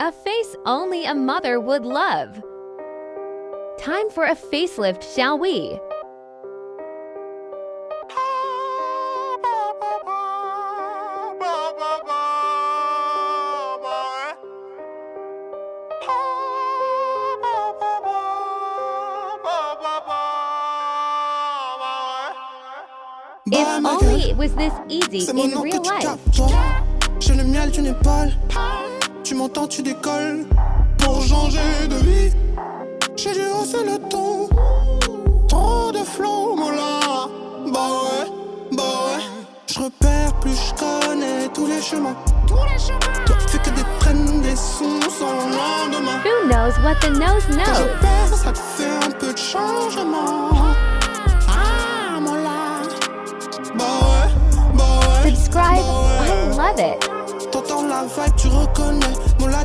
A face only a mother would love. Time for a facelift, shall we? If only it was this easy in real life. J'ai le miel d'une épaule. Tu m'entends, tu décolles. Pour changer de vie, j'ai dû hausser le ton. Trop de flow, mon là. Bah ouais. Je repère plus, je connais tous les chemins. Toi, fais que des traînes, des sons sans lendemain. Who knows what the nose Quand knows? je perds, ça te fait un peu de changement. Ah, mon là. Bah ouais. Subscribe, I love it. T'entends la vibe, tu reconnais. Mon là,